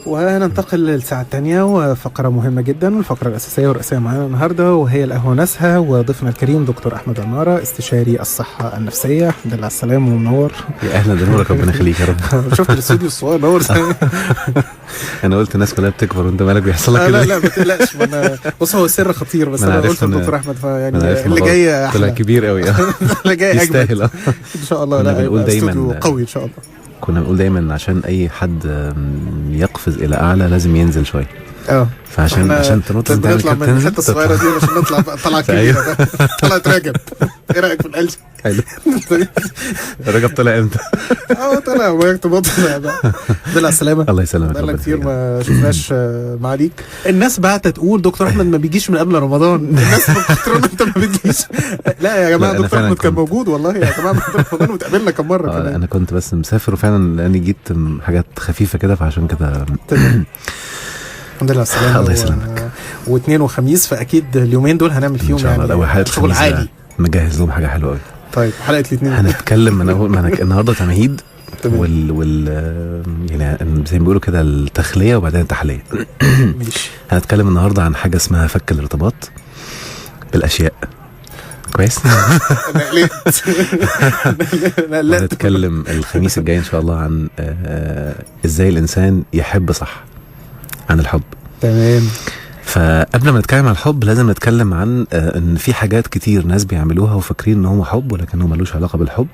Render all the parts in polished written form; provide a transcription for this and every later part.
وننتقل للساعة الثانية وفقرة مهمة جدا، الفقرة الأساسية والرئيسية معنا النهاردة، وهي القهوة ناسها، وضيفنا الكريم دكتور أحمد عمارة، استشاري الصحة النفسية. الحمد لله على السلامة ومنور. يا أهلا بنورك، ربنا يخليك يا رب. شفت الاستوديو الصغير نور زي أنا قلت الناس كلها بتكبر وأنت مالك بيحصل لك كده؟ لا ما تقلقش، بص هو السر خطير، بس أنا قلت للدكتور أحمد فيعني اللي جاي أحلى، طلع كبير قوي اللي جاي يستاهل إن شاء الله. لا بنقول دايما قوي إن شاء الله. كنا بنقول دايما عشان اي حد يقفز الى اعلى لازم ينزل شويه. عشان تنط نطلع من الحته الصغيره دي عشان نطلع طلعه كبيره. طلعت رجب، ايه رايك في القلش؟ حلو. رجب طلع امتى؟ طلع ويكتب طلع بقى. على السلامه. الله يسلمك. بقالنا كتير ما شفناش معاليك. الناس بعتت تقول دكتور احمد ما بيجيش من قبل رمضان، الناس فاكرين انت ما بتجيش. لا يا جماعه دكتور احمد كان موجود والله يا جماعه من رمضان، وتقابلنا كم مره كمان. انا كنت بس مسافر وفعلا لاني جيت حاجات خفيفه كده، فعشان كده الحمد لله على السلامه. الله يسلمك. واثنين وخميس، فاكيد اليومين دول هنعمل فيهم يعني شغل عالي، مجهز لهم حاجه حلوه قوي. طيب حلقه الاثنين هنتكلم النهارده تمهيد يعني زي ما بيقولوا كده التخليه وبعدين التحليه. ماشي. هنتكلم النهارده عن حاجه اسمها فك الارتباط بالاشياء. كويس. هنتكلم الخميس الجاي ان شاء الله عن ازاي الانسان يحب صح، عن الحب. تمام. فقبل ما نتكلم عن الحب لازم نتكلم عن ان في حاجات كتير ناس بيعملوها وفاكرين ان هو حب، ولكنه ملوش علاقه بالحب.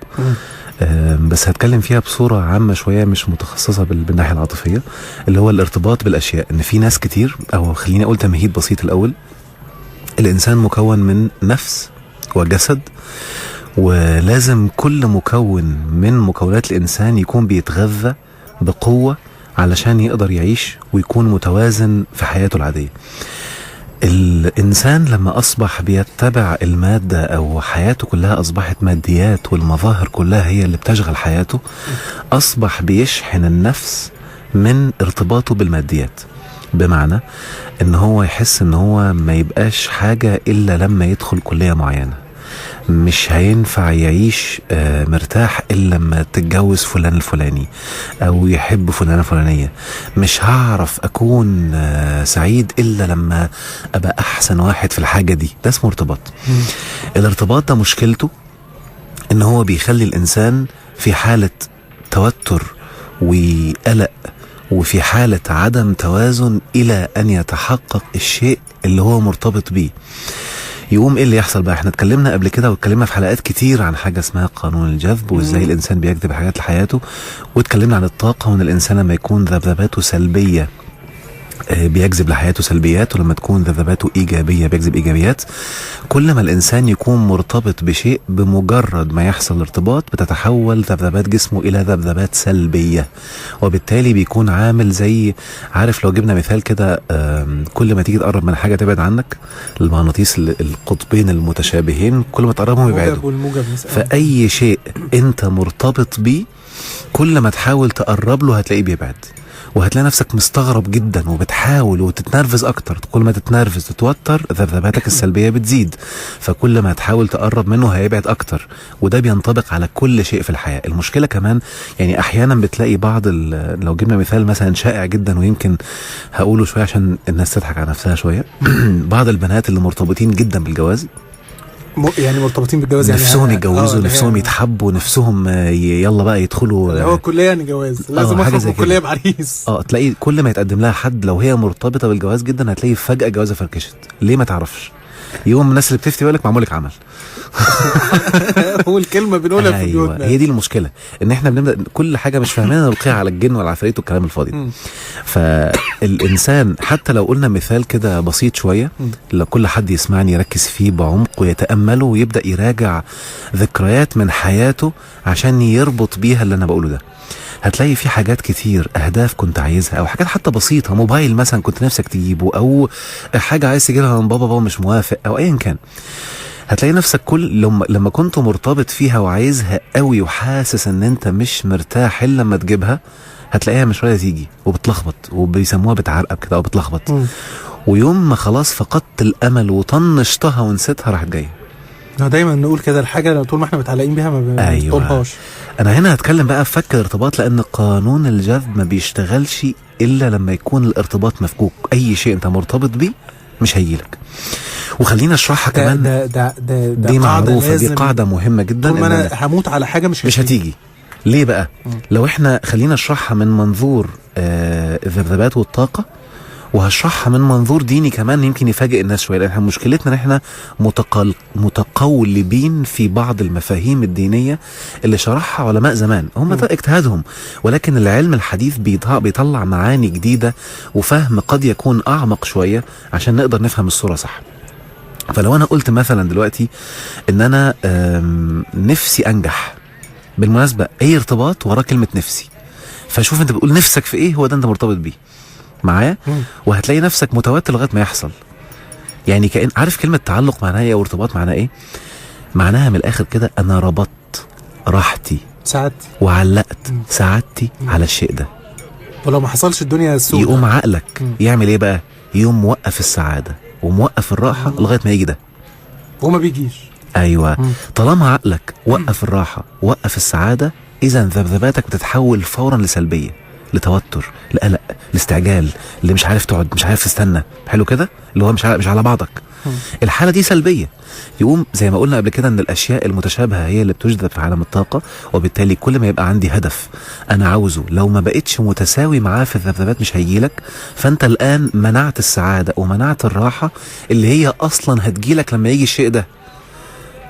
بس هتكلم فيها بصوره عامه شويه، مش متخصصه بالناحيه العاطفيه، اللي هو الارتباط بالاشياء. ان في ناس كتير، او خليني اقول تمهيد بسيط الاول. الانسان مكون من نفس وجسد، ولازم كل مكون من مكونات الانسان يكون بيتغذى بقوه علشان يقدر يعيش ويكون متوازن في حياته العادية. الإنسان لما أصبح بيتبع المادة، أو حياته كلها أصبحت ماديات والمظاهر كلها هي اللي بتشغل حياته، أصبح بيشحن النفس من ارتباطه بالماديات. بمعنى إن هو يحس إن هو ما يبقاش حاجة إلا لما يدخل كلية معينة، مش هينفع يعيش مرتاح إلا لما تتجوز فلان الفلاني أو يحب فلانة فلانية، مش هعرف أكون سعيد إلا لما أبقى أحسن واحد في الحاجة دي. ده اسمه ارتباط. الارتباط ده مشكلته إن هو بيخلي الإنسان في حالة توتر وقلق، وفي حالة عدم توازن إلى أن يتحقق الشيء اللي هو مرتبط بيه. يقوم ايه اللي يحصل بقى؟ احنا اتكلمنا قبل كده واتكلمنا في حلقات كتير عن حاجه اسمها قانون الجذب، وازاي الانسان بيجذب حاجات لحياته، واتكلمنا عن الطاقه، وان الانسان لما يكون ذبذباته سلبيه بيجذب لحياته سلبيات، ولما تكون ذبذباته ايجابيه بيجذب ايجابيات. كل ما الانسان يكون مرتبط بشيء، بمجرد ما يحصل ارتباط بتتحول ذبذبات جسمه الى ذبذبات سلبيه، وبالتالي بيكون عامل زي، عارف لو جبنا مثال كده، كل ما تيجي تقرب من حاجه تبعد عنك، المغناطيس القطبين المتشابهين كل ما تقربهم يبعدوا. فاي شيء انت مرتبط بيه كل ما تحاول تقرب له هتلاقيه بيبعد، وهتلاقي نفسك مستغرب جدا وبتحاول وتتنرفز اكتر. كل ما تتنرفز تتوتر ذبذباتك السلبيه بتزيد، فكل ما تحاول تقرب منه هيبعد اكتر. وده بينطبق على كل شيء في الحياه. المشكله كمان يعني احيانا بتلاقي بعض لو جبنا مثال مثلا شائع جدا، ويمكن هقوله شويه عشان الناس تضحك على نفسها شويه. بعض البنات اللي مرتبطين جدا بالجواز، يعني مرتبطين بالجواز، يعني نفسهم يتجوزوا، نفسهم يتحبوا، نفسهم يلا بقى يدخلوا هو الكليه يعني جواز، لازم اخرج من الكليه بعريس. تلاقي كل ما يتقدم لها حد لو هي مرتبطه بالجواز جدا هتلاقي فجاه جوازها فركشت. ليه؟ ما تعرفش. يوم الناس اللي بتفتي يقول لك معمول لك عمل. هو الكلمه بنقولها في بيوتنا. هي دي المشكله، ان احنا بنبدا كل حاجه مش فاهمينها نلقيها على الجن والعفاريت والكلام الفاضي. فالانسان حتى لو قلنا مثال كده بسيط شويه، لو كل حد يسمعني يركز فيه بعمق ويتامله ويبدا يراجع ذكريات من حياته عشان يربط بيها اللي انا بقوله ده، هتلاقي في حاجات كتير، اهداف كنت عايزها، او حاجات حتى بسيطه، موبايل مثلا كنت نفسك تجيبه، او حاجه عايز تجيبها من بابا مش موافق، او ايا كان. هتلاقي نفسك كل لما كنت مرتبط فيها وعايزها قوي وحاسس ان انت مش مرتاح الا لما تجيبها، هتلاقيها مش راضيه تيجي وبتلخبط، وبيسموها بتعرقب كده او بتلخبط. ويوم ما خلاص فقدت الامل وطنشتها ونسيتها راحت جايه. دايما نقول كده الحاجه طول ما احنا متعلقين بيها ما بنطولهاش. انا هنا هتكلم بقى في فك الارتباط، لان قانون الجذب ما بيشتغلش الا لما يكون الارتباط مفكوك. اي شيء انت مرتبط بيه مش هيجيلك. وخلينا اشرحها كمان. ده دي معروفه، دي قاعده مهمه جدا. طول ما انا هموت على حاجه مش هتيجي. ليه بقى؟ لو احنا خلينا اشرحها من منظور الذبذبات والطاقه، وهشرحها من منظور ديني كمان يمكن يفاجئ الناس شويه، لان مشكلتنا ان احنا متقولبين في بعض المفاهيم الدينيه اللي شرحها علماء زمان، هم ده اجتهادهم، ولكن العلم الحديث بيطلع معاني جديده وفهم قد يكون اعمق شويه عشان نقدر نفهم الصوره صح. فلو انا قلت مثلا دلوقتي ان انا نفسي انجح، بالمناسبه اي ارتباط وراه كلمه نفسي، فشوف انت بتقول نفسك في ايه، هو ده انت مرتبط بيه معايا، وهتلاقي نفسك متوتر لغايه ما يحصل. يعني كأن عارف كلمه تعلق معناها ايه وارتباط معناها ايه؟ معناها من الاخر كده انا ربطت راحتي سعادتي وعلقت سعادتي على الشيء ده، ولو ما حصلش الدنيا سودة. يقوم عقلك يعمل ايه بقى؟ يقوم موقف السعاده وموقف الراحه لغايه ما يجي ده، وما بيجيش. ايوه. طالما عقلك وقف الراحه وقف السعاده، اذا ذبذباتك بتتحول فورا لسلبيه، لتوتر، لقلق، لاستعجال، اللي مش عارف تقعد، مش عارف تستنى، حلو كده، اللي هو مش على بعضك. الحاله دي سلبيه. يقوم زي ما قلنا قبل كده ان الاشياء المتشابهه هي اللي بتجذب في عالم الطاقه، وبالتالي كل ما يبقى عندي هدف انا عاوزه لو ما بقتش متساوي معاه في الذبذبات مش هيجيلك، فانت الان منعت السعاده ومنعت الراحه اللي هي اصلا هتجيلك لما يجي الشيء ده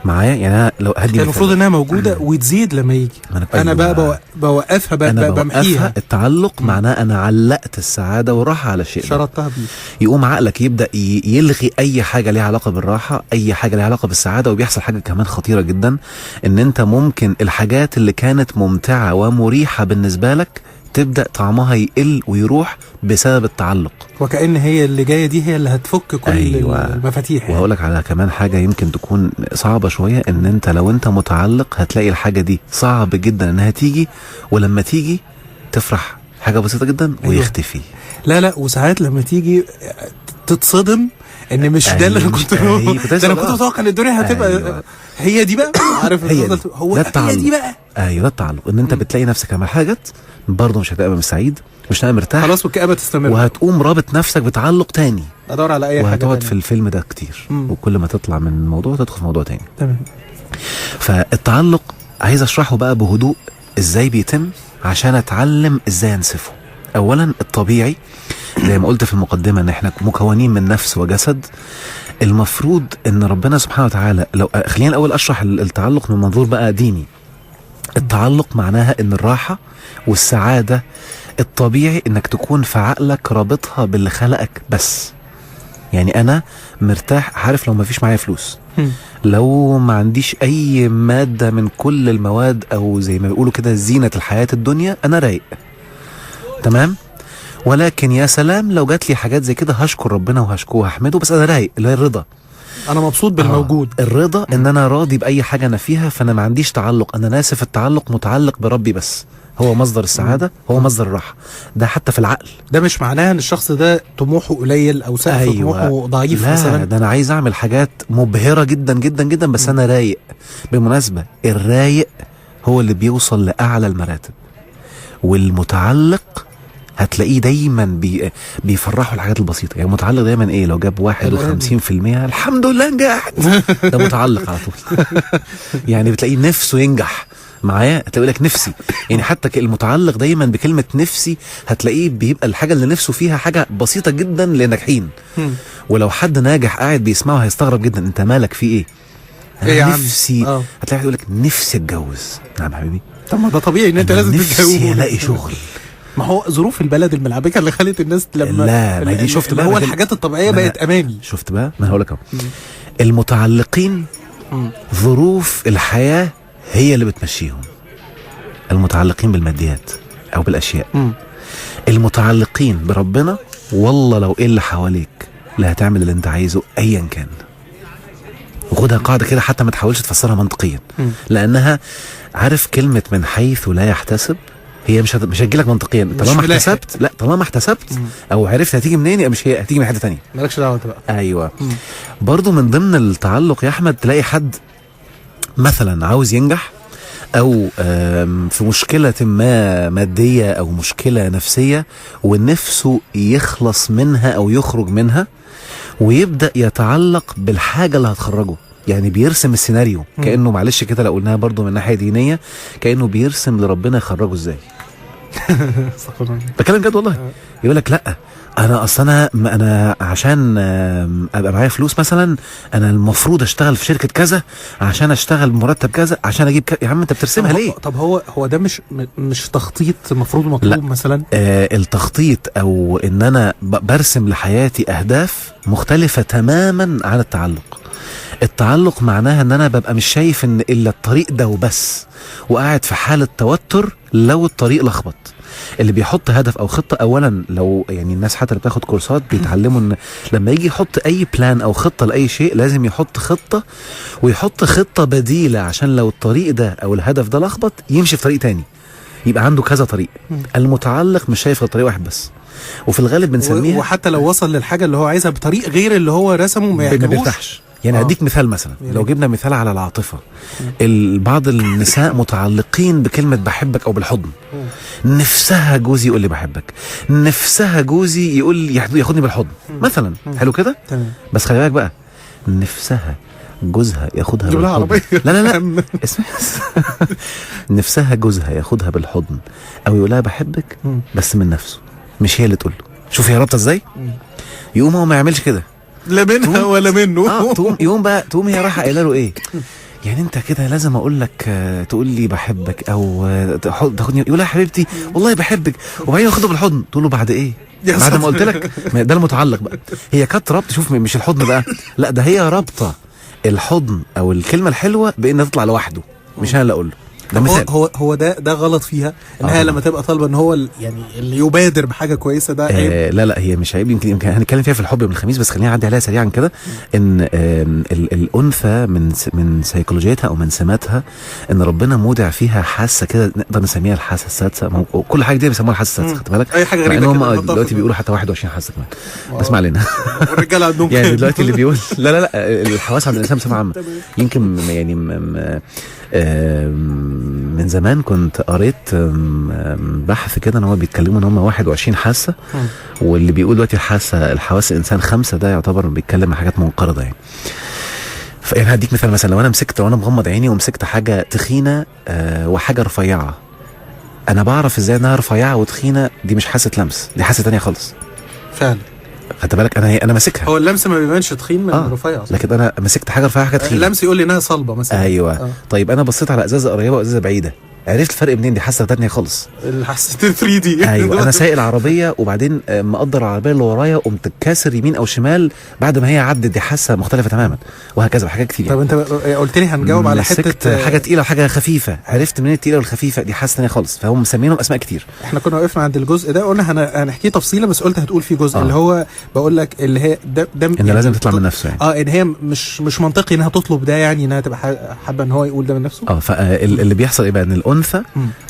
معايا. يعني انا لو هدي المفروض انها موجوده وتزيد لما يجي. انا بقى بوقفها، بمحيها. التعلق معناه انا علقت السعاده والراحه على شيء، شرطتها بيه. يقوم عقلك يبدا يلغي اي حاجه ليها علاقه بالراحه، اي حاجه ليها علاقه بالسعاده. وبيحصل حاجه كمان خطيره جدا، ان انت ممكن الحاجات اللي كانت ممتعه ومريحه بالنسبه لك تبدا طعمها يقل ويروح بسبب التعلق، وكأن هي اللي جايه دي هي اللي هتفك كل المفاتيح. وهقول لك على كمان حاجه يمكن تكون صعبه شويه، ان انت لو انت متعلق هتلاقي الحاجه دي صعب جدا انها تيجي، ولما تيجي تفرح حاجه بسيطه جدا ويختفي. لا وساعات لما تيجي تتصدم ان مش ده اللي انا كنت انا كنت متوقع ان الدنيا هتبقى هي دي بقى. عارف هي دي. هو هي دي بقى. ايوه ده التعلق، ان انت بتلاقي نفسك لما حاجات برضه مش هتبقى سعيد، مش هتبقى مرتاح خلاص، والكآبة تستمر، وهتقوم رابط نفسك بتعلق تاني، ادور على اي حاجه، وهتقعد في الفيلم ده كتير. وكل ما تطلع من الموضوع تدخل في موضوع تاني. تمام. فالتعلق عايز اشرحه بقى بهدوء ازاي بيتم عشان اتعلم ازاي انسفه. اولا الطبيعي زي ما قلت في المقدمه ان احنا مكونين من نفس وجسد. المفروض ان ربنا سبحانه وتعالى، لو خلينا الاول اشرح التعلق من منظور بقى ديني. التعلق معناها ان الراحه والسعاده الطبيعي انك تكون في عقلك رابطها باللي خلقك بس. يعني انا مرتاح، عارف لو ما فيش معايا فلوس، لو ما عنديش اي ماده من كل المواد او زي ما بيقولوا كده زينه الحياه الدنيا، انا رايق تمام. ولكن يا سلام لو جات لي حاجات زي كده هشكر ربنا وهشكوه وهحمده، بس انا رايق، اللي هي الرضا. انا مبسوط بالموجود. الرضا ان انا راضي باي حاجه انا فيها، فانا ما عنديش تعلق، انا ناسف التعلق، متعلق بربي بس، هو مصدر السعاده، هو مصدر الراحه. ده حتى في العقل. ده مش معناه ان الشخص ده طموحه قليل او سقف طموحه ضعيف. لا مثلا ده انا عايز اعمل حاجات مبهره جدا جدا جدا، بس انا رايق. بالمناسبه الرايق هو اللي بيوصل لاعلى المراتب، والمتعلق هتلاقيه دايما بيفرحوا الحاجات البسيطه. يعني متعلق دايما ايه؟ لو جاب 51% الحمد لله نجحت، ده متعلق على طول. يعني بتلاقيه نفسه ينجح معايا، هتلاقي لك نفسي. يعني حتى المتعلق دايما بكلمه نفسي هتلاقيه بيبقى الحاجه اللي نفسه فيها حاجه بسيطه جدا لناجحين. ولو حد ناجح قاعد بيسمعه هيستغرب جدا، انت مالك في ايه؟ ايه نفسي هتلاقي يقول لك نفسي اتجوز. نعم يا حبيبي، طب ما ده طبيعي ان انت لازم تتجوز. نفسي الاقي شغل. ما هو ظروف البلد الملعبكه اللي خلت الناس لما لا ما دي شفت بقى هو الحاجات الطبيعيه بقت امامي. شفت بقى، ما انا هقول لك اهو. المتعلقين ظروف الحياه هي اللي بتمشيهم. المتعلقين بالماديات او بالاشياء. المتعلقين بربنا والله لو ايه اللي حواليك لا هتعمل اللي انت عايزه ايا كان. وخدها قاعده كده، حتى ما تحاولش تفسرها منطقيا، لانها عارف كلمه من حيث لا يحتسب، هي مش هتجيلك منطقيا. طالما احتسبت، لا طالما احتسبت او عرفت هتيجي منين، يبقى مش هي هتيجي من حته ثانيه، مالكش دعوه انت بقى. ايوه. برضو من ضمن التعلق يا احمد تلاقي حد مثلا عاوز ينجح او في مشكلة ما مادية او مشكلة نفسية ونفسه يخلص منها او يخرج منها، ويبدأ يتعلق بالحاجة اللي هتخرجه. يعني بيرسم السيناريو كأنه، معلش كده لو قلناها برضو من ناحية دينية، كأنه بيرسم لربنا يخرجه ازاي. بكلم جد والله. يقول لك لا انا اصلا انا عشان ابقى معايا فلوس مثلا، انا المفروض اشتغل في شركه كذا عشان اشتغل بمرتب كذا عشان اجيب يا عم انت بترسمها ليه؟ طب هو ده مش تخطيط مفروض مطلوب مثلا؟ التخطيط او ان انا برسم لحياتي اهداف مختلفه تماما عن التعلق. التعلق معناها ان انا ببقى مش شايف ان الا الطريق ده وبس، وقاعد في حاله توتر لو الطريق لخبط. اللي بيحط هدف او خطه، اولا لو يعني الناس حتى اللي بتاخد كورسات بيتعلموا ان لما يجي يحط اي بلان او خطه لاي شيء لازم يحط خطه، ويحط خطه بديله عشان لو الطريق ده او الهدف ده لخبط يمشي في طريق تاني، يبقى عنده كذا طريق. المتعلق مش شايف طريق واحد بس، وفي الغالب بنسميها وحتى لو وصل للحاجه اللي هو عايزها بطريق غير اللي هو رسمه ما بيرتاحش. يعني هديك مثال مثلا، لو جبنا مثال على العاطفة، بعض النساء متعلقين بكلمة بحبك أو بالحضن. نفسها جوزي يقول لي بحبك، نفسها جوزي يقول ياخدني بالحضن مثلا. حلو كده؟ بس خلي بالك بقى، نفسها جوزها ياخدها بالحضن. لا اسمع نفسها جوزها ياخدها بالحضن أو يقولها بحبك بس من نفسه، مش هي اللي تقول له. شوف هي رابطة ازاي؟ يقوم هو ما يعملش كده، لا منها ولا منه. تقوم هي رايحه قايله له ايه؟ يعني انت كده لازم اقول لك تقول لي بحبك او تاخدني، يقول لها حبيبتي والله بحبك، وبعدين ياخده بالحضن. تقول له بعد ايه؟ بعد ما قلت لك. ده المتعلق بقى. هي كانت رابطه. شوف مش الحضن بقى، لا ده هي رابطه الحضن او الكلمه الحلوه بانها تطلع لوحده، مش انا اللي اقول له. ده مثال. هو ده غلط فيها، انها لما تبقى طالبه ان هو يعني اللي يبادر بحاجه كويسه ده عيب. لا هي مش عيب. يمكن هنتكلم فيها في الحب يوم الخميس، بس خلينا نعدي عليها سريعا كده. ان الانثى من سيكولوجيتها او من سماتها ان ربنا مودع فيها حاسه كده، نقدر نسميها الحاسه السادسه. كل حاجه دي بيسموها الحاسه السادسه، خدت بالك؟ اي حاجه غريبه كده دلوقتي بيقولوا حتى 21 حاسه كمان. بس ما علينا. والرجاله عندهم يعني دلوقتي اللي بيقول لا الحواس عند الانسان بصفه عامه. يمكن يعني من زمان كنت قريت بحث كده ان هو بيتكلموا ان هم 21 حاسه، واللي بيقول دلوقتي الحواس الانسان 5، ده يعتبر بيتكلم عن حاجات منقرضه يعني. يعني هديك مثال، مثلا لو انا وانا مغمض عيني ومسكت حاجه تخينه وحاجه رفيعه، انا بعرف ازاي انها رفيعه وتخينه. دي مش حاسه لمس، دي حاسه تانية خالص فعلا. خدت بالك؟ انا ماسكها. هو اللمس ما بيبانش تخين من رفيع اصلا، لكن انا مسكت حاجه رفيعه حاجه تخينه. اللمس يقول لي انها صلبه مثلا. ايوه. طيب انا بصيت على ازازه قريبه وازازه بعيده، عرفت الفرق منين؟ دي حاسه تانية خالص، الحاسه 3 دي. ايوه. انا سايق العربيه وبعدين مقدر العربيه اللي ورايا، قمت كاسر يمين او شمال بعد ما هي عدت، دي حاسه مختلفه تماما، وهكذا بحاجات كتير. طب انت قلت لي هنجاوب على حته حاجه تقيله وحاجه خفيفه، عرفت منين التقيله والخفيفه؟ دي حاسه تانية خالص. فهم مسمينهم اسماء كتير. احنا كنا وقفنا عند الجزء ده، قلنا هنحكيه تفصيلا، بس قلت هتقول في جزء اللي هو بقول لك اللي هي ده ان يعني لازم تطلع من نفسه يعني. ان هي مش منطقي انها تطلب ده، يعني انها تبقى حابه ان هو يقول ده من نفسه. فاللي بيحصل ايه بقى؟ ان الانثى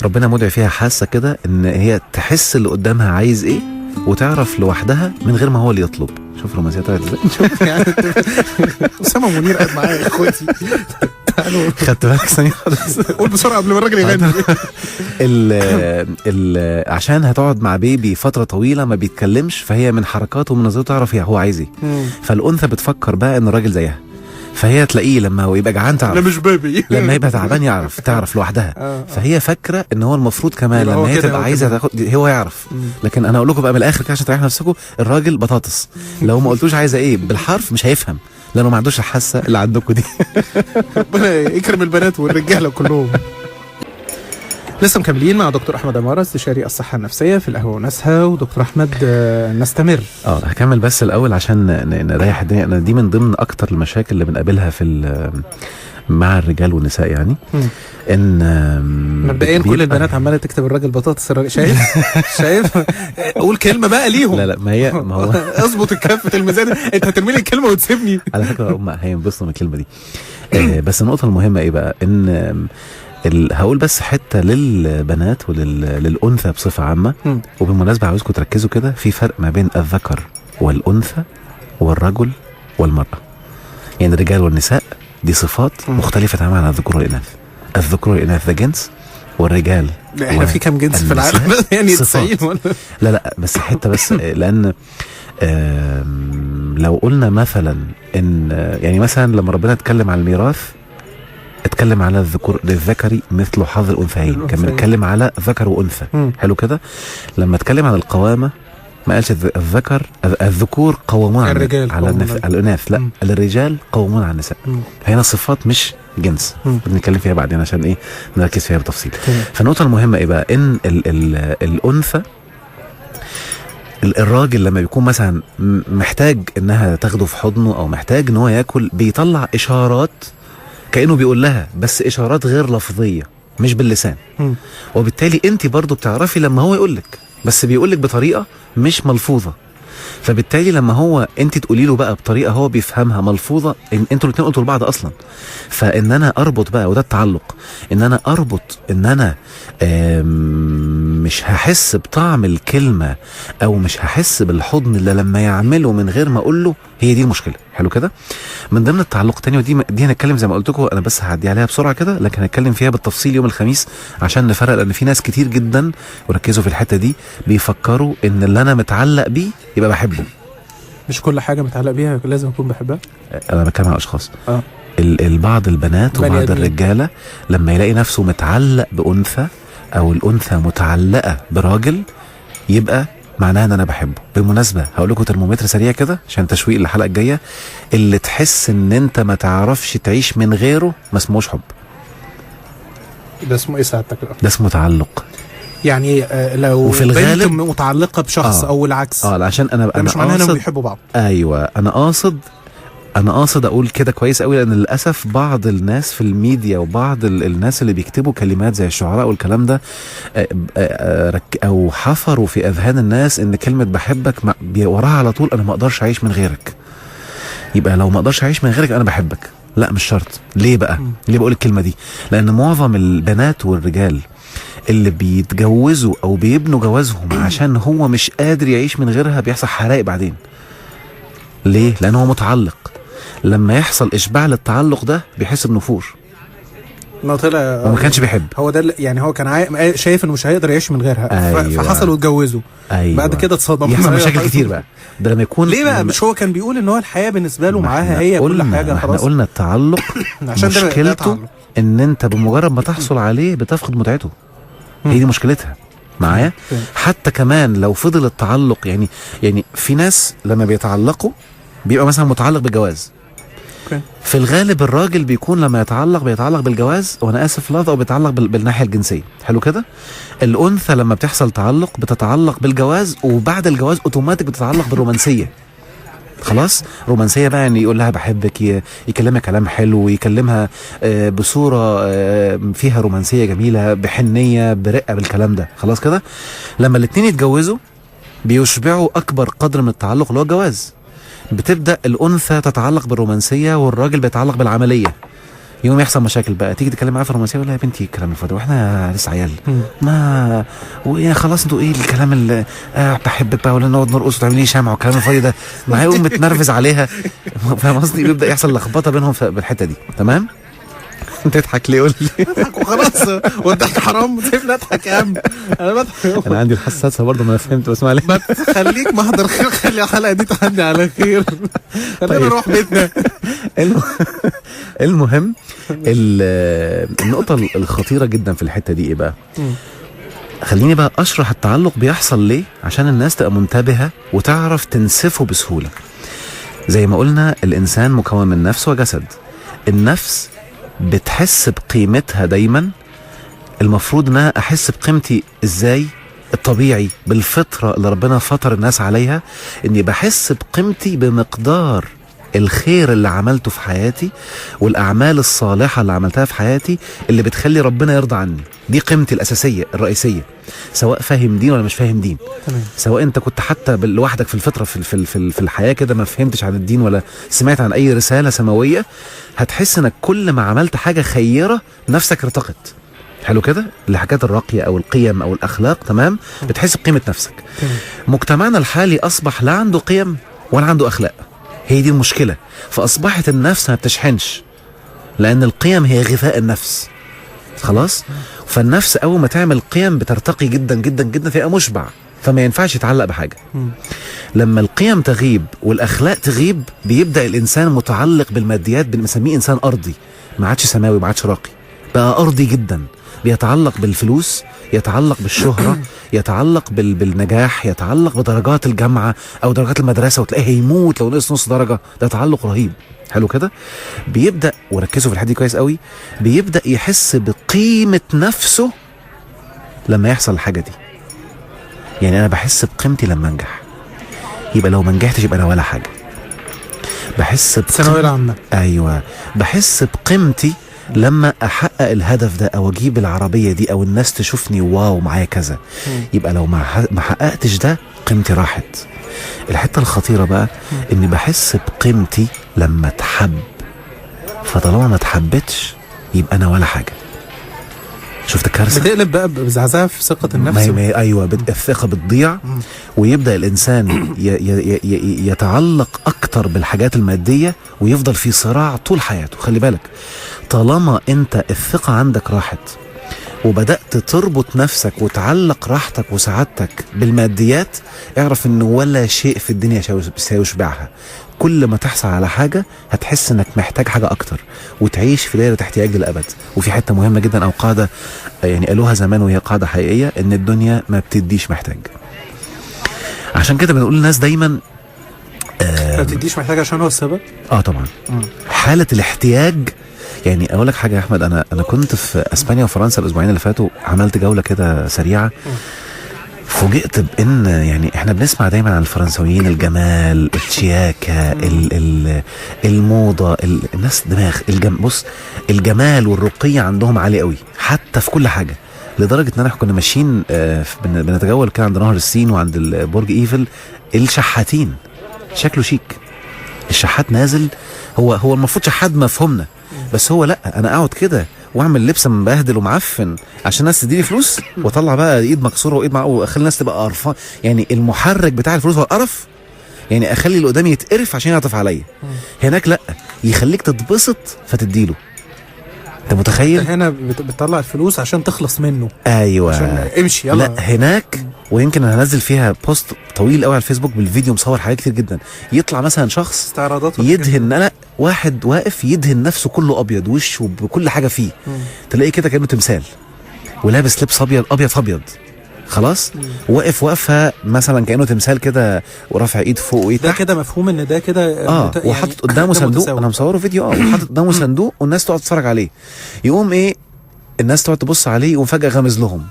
ربنا مودع فيها حاسه كده ان هي تحس اللي قدامها عايز ايه، وتعرف لوحدها من غير ما هو اللي يطلب. شوف رومانسيه طلعت ازاي. شوف يعني اسامه منير قاعد معايا يا اخواتي. خدت بالك ثانيه خالص؟ قول بسرعه قبل ما الراجل يغني. عشان هتقعد مع بيبي فتره طويله ما بيتكلمش، فهي من حركاته ومن نظرته تعرف هو عايز ايه. فالانثى بتفكر بقى ان الراجل زيها، فهي تلاقيه لما هو يبقى جعان تعرف، لا مش بيبي، لما يبقى تعبان تعرف لوحدها. فهي فاكره ان هو المفروض كمان لما هي تبقى عايزه تاخد هو يعرف. لكن انا اقول لكم بقى من الاخر كده عشان تريحوا نفسكم، الراجل بطاطس لو ما قلتوش عايزه ايه بالحرف مش هيفهم، لانه ما عندوش الحاسه اللي عندكم دي. ربنا يكرم البنات والرجاله كلهم. لسه مكملين مع دكتور احمد عماره، استشاري الصحه النفسيه في القهوه وناسها. ودكتور احمد نستمر. هكمل بس الاول عشان نريح الدنيا. انا دي من ضمن اكتر المشاكل اللي بنقابلها في مع الرجال والنساء يعني. ان مبدئيا كل البنات عماله تكتب الراجل بطاطس. الراجل شايف قول كلمه بقى ليهم. لا ما هو اظبط الكفه الميزان. انت هترمي لي الكلمه وتسيبني على فكره. هم هينبسطوا من الكلمه دي. بس النقطه المهمه ايه بقى؟ ان هقول بس حته للبنات وللانثى بصفه عامه. وبالمناسبه عاوزكم تركزوا كده، في فرق ما بين الذكر والانثى والرجل والمراه. يعني الرجال والنساء دي صفات مختلفه تماما عن الذكور والاناث. الذكور والاناث ده جنس، والرجال احنا في كام جنس في العالم يعني 90 ولا لا بس حته بس لان لو قلنا مثلا ان يعني مثلا لما ربنا اتكلم عن الميراث اتكلم على الذكور للذكر مثل حظ الانثيين، كان بيتكلم على ذكر وانثى. حلو كده. لما اتكلم عن القوامه ما قالش الذكور قوامون على الاناث، لا الرجال قوامون على النساء. هنا صفات مش جنس بنتكلم فيها بعدين عشان ايه نركز فيها بتفصيل. فالنقطه المهمه ايه بقى؟ ان الانثى الراجل لما بيكون مثلا محتاج انها تاخده في حضنه او محتاج ان هو ياكل، بيطلع اشارات كأنه بيقول لها، بس اشارات غير لفظيه مش باللسان. وبالتالي انت برضو بتعرفي لما هو يقولك، بس بيقولك بطريقه مش ملفوظه. فبالتالي لما هو انت تقولي له بقى بطريقه هو بيفهمها ملفوظه، انتوا الاثنين قلتوا لبعض اصلا. فان انا اربط بقى، وده التعلق، ان انا اربط ان انا مش هحس بطعم الكلمه او مش هحس بالحضن اللي لما يعمله من غير ما اقول له، هي دي المشكله. حلو كده. من ضمن التعلق تاني، ودي هنتكلم زي ما قلت لكم، انا بس هعدي عليها بسرعه كده، لكن هنتكلم فيها بالتفصيل يوم الخميس عشان نفرق، لان في ناس كتير جدا وركزوا في الحته دي بيفكروا ان اللي انا متعلق بيه يبقى بحبه. مش كل حاجه متعلق بيها لازم اكون بحبها. انا بتكلم على اشخاص. البعض البنات وبعض الرجاله لما يلاقي نفسه متعلق بانثى او الانثى متعلقه براجل، يبقى معناها ان انا بحبه. بالمناسبه هقول لكم ترمومتر سريع كده عشان تشويق للحلقه الجايه. اللي تحس ان انت ما تعرفش تعيش من غيره ما اسموش حب. ده اسمه ايه ساعتك؟ ده اسمه تعلق. يعني لو وفي الغالب بنت متعلقه بشخص او العكس، عشان انا مش معناها انهم بيحبوا بعض. ايوه انا قاصد اقول كده كويس قوي، لان للاسف بعض الناس في الميديا وبعض الناس اللي بيكتبوا كلمات زي الشعراء والكلام ده او حفروا في اذهان الناس ان كلمه بحبك وراها على طول انا ما اقدرش اعيش من غيرك. يبقى لو ما اقدرش اعيش من غيرك انا بحبك. لا مش شرط. ليه بقى؟ ليه بقول الكلمه دي؟ لان معظم البنات والرجال اللي بيتجوزوا او بيبنوا جوازهم عشان هو مش قادر يعيش من غيرها بيحصل حرائق بعدين. ليه؟ لان هو متعلق. لما يحصل اشباع للتعلق ده بيحس بنفور. ما طلع وما كانش بيحب. هو ده يعني هو كان شايف انه مش هيقدر يعيش من غيرها. أيوة. فحصل واتجوزوا. أيوة. بعد كده اتصدم، يحصل مشاكل كتير بقى. ده لما يكون ليه بقى؟ مش هو كان بيقول ان هو الحياه بالنسبه له معاها هي كل حاجه خلاص. احنا قلنا التعلق عشان مشكلته ان انت بمجرد ما تحصل عليه بتفقد متعته. هي دي مشكلتها معايا. حتى كمان لو فضل التعلق، يعني في ناس لما بيتعلقوا بيبقى مثلا متعلق بالجواز. في الغالب الراجل بيكون لما بيتعلق بالجواز، وانا اسف لفظ، او بيتعلق بالناحيه الجنسيه. حلو كده. الانثى لما بتحصل تعلق بتتعلق بالجواز، وبعد الجواز اوتوماتيك بتتعلق بالرومانسيه. خلاص رومانسيه بقى، يعني يقول لها بحبك، يكلمها كلام حلو، يكلمها بصوره فيها رومانسيه جميله، بحنيه، برقه، بالكلام ده. خلاص كده. لما الاثنين يتجوزوا بيشبعوا اكبر قدر من التعلق اللي هو الجواز. بتبدا الانثى تتعلق بالرومانسيه والراجل بيتعلق بالعمليه. يوم يحصل مشاكل بقى، تيجي تتكلم معاها في الرومانسيه يقول لها يا بنتي الكلام الفاضي واحنا لسه عيال، ما ويا خلاص انتوا ايه الكلام اللي بحبك بقى، ولا نقعد نرقص وتعملي لي شمع والكلام الفاضي ده، معايا يقوم متنرفز عليها. فاهم قصدي؟ بيبدا يحصل لخبطه بينهم في الحته دي. تمام. انت تضحك ليه؟ قول لي. اضحك وخلاص. والضحك حرام، سيبني اضحك يا عم. انا بضحك. انا عندي الحساسه برضه، ما انا فهمت بس معلش. ما خليك محضر خير، خلي الحلقه دي تعدي على خير. خلينا نروح بيتنا. المهم النقطه الخطيره جدا في الحته دي ايه بقى؟ خليني بقى اشرح التعلق بيحصل ليه عشان الناس تبقى منتبهه وتعرف تنسفه بسهوله. زي ما قلنا الانسان مكون من نفس وجسد. النفس بتحس بقيمتها دايما. المفروض ان انا احس بقيمتي ازاي؟ الطبيعي بالفطره اللي ربنا فطر الناس عليها، اني بحس بقيمتي بمقدار الخير اللي عملته في حياتي والاعمال الصالحه اللي عملتها في حياتي اللي بتخلي ربنا يرضى عني. دي قيمتي الاساسيه الرئيسيه، سواء فاهم دين ولا مش فاهم دين. سواء انت كنت حتى لوحدك في الفطره في الحياه كده ما فهمتش عن الدين ولا سمعت عن اي رساله سماويه، هتحس انك كل ما عملت حاجه خيره نفسك ارتقت. حلو كده. الحاجات الراقيه او القيم او الاخلاق، تمام، بتحس بقيمه نفسك. مجتمعنا الحالي اصبح لا عنده قيم ولا عنده اخلاق. هي دي المشكله. فاصبحت النفس ما بتشحنش. لان القيم هي غذاء النفس. خلاص. فالنفس اول ما تعمل قيم بترتقي جدا جدا جدا، فيبقى مشبع، فما ينفعش يتعلق بحاجه. لما القيم تغيب والاخلاق تغيب بيبدا الانسان متعلق بالماديات، بنسميه انسان ارضي، ما عادش سماوي، ما عادش راقي، بقى ارضي جدا، بيتعلق بالفلوس، يتعلق بالشهره، يتعلق بالنجاح، يتعلق بدرجات الجامعه او درجات المدرسه، وتلاقيه هيموت لو نقص نص درجه. ده تعلق رهيب. حلو كده. بيبدا، وركزوا في الحته دي كويس قوي، بيبدا يحس بقيمه نفسه لما يحصل الحاجه دي. يعني انا بحس بقيمتي لما انجح، يبقى لو ما نجحتش يبقى انا ولا حاجه. بحس ثانويه العامه، ايوه، بحس بقيمتي لما احقق الهدف ده، او اجيب العربيه دي، او الناس تشوفني واو معايا كذا. يبقى لو ما حققتش ده قيمتي راحت. الحته الخطيره بقى اني بحس بقيمتي لما اتحب، فطالما ما اتحبتش يبقى انا ولا حاجه. شفت الكارثه؟ بتقلب بقى بزعزعه في ثقه النفس. ايوه، الثقه بتضيع، ويبدا الانسان يتعلق اكتر بالحاجات الماديه، ويفضل في صراع طول حياته. خلي بالك، طالما انت الثقه عندك راحت وبدات تربط نفسك وتعلق راحتك وسعادتك بالماديات، اعرف ان ولا شيء في الدنيا سيشبعها. كل ما تحصل على حاجه هتحس انك محتاج حاجه اكتر، وتعيش في دايره احتياج للابد. وفي حته مهمه جدا، او قاعده يعني قالوها زمان وهي قاعده حقيقيه، ان الدنيا ما بتديش محتاج. عشان كده بنقول للناس دايما ما بتديش محتاج عشان هو السبب. طبعا. حاله الاحتياج. يعني اقول لك حاجه يا احمد، انا كنت في اسبانيا وفرنسا الاسبوعين اللي فاتوا، عملت جوله كده سريعه. فوجئت بان يعني احنا بنسمع دايما عن الفرنسويين، الجمال، الشياكه، الموضه، الناس دماغ بص، الجمال والرقي عندهم عالي قوي، حتى في كل حاجه. لدرجه ان احنا كنا ماشيين بنتجول كده عند نهر السين وعند برج ايفل، الشحاتين شكله شيك. الشحات نازل، هو المفروض شحات مفهومنا، بس هو لا، انا اقعد كده واعمل لبس مبهدل ومعفن عشان الناس تديني فلوس، واطلع بقى ايد مكسوره وايد واخلي الناس تبقى قرفان. يعني المحرك بتاع الفلوس هو القرف، يعني اخلي اللي قدامي يتقرف عشان يعطف عليا. هناك لا، يخليك تتبسط فتديله. انت متخيل؟ هنا بتطلع الفلوس عشان تخلص منه. ايوه، عشان امشي يلا. لا هناك، ويمكن انا هنزل فيها بوست طويل قوي على الفيسبوك بالفيديو، مصور حاجات كتير جدا. يطلع مثلا شخص استعراضات يدهن، لا واحد واقف يدهن نفسه كله ابيض، وشه بكل حاجه فيه، تلاقيه كده كانه تمثال، ولابس لبس ابيض ابيض ابيض. خلاص. واقف وقفه مثلا كانه تمثال كده، ورافع ايد فوق وايد ده تحت. كده مفهوم ان ده كده وحاطط قدامه صندوق. انا مصوره فيديو. وحاطط قدامه صندوق، والناس تقعد تتفرج عليه. يقوم ايه، الناس تقعد تبص عليه، يقوم فجاه غمز لهم،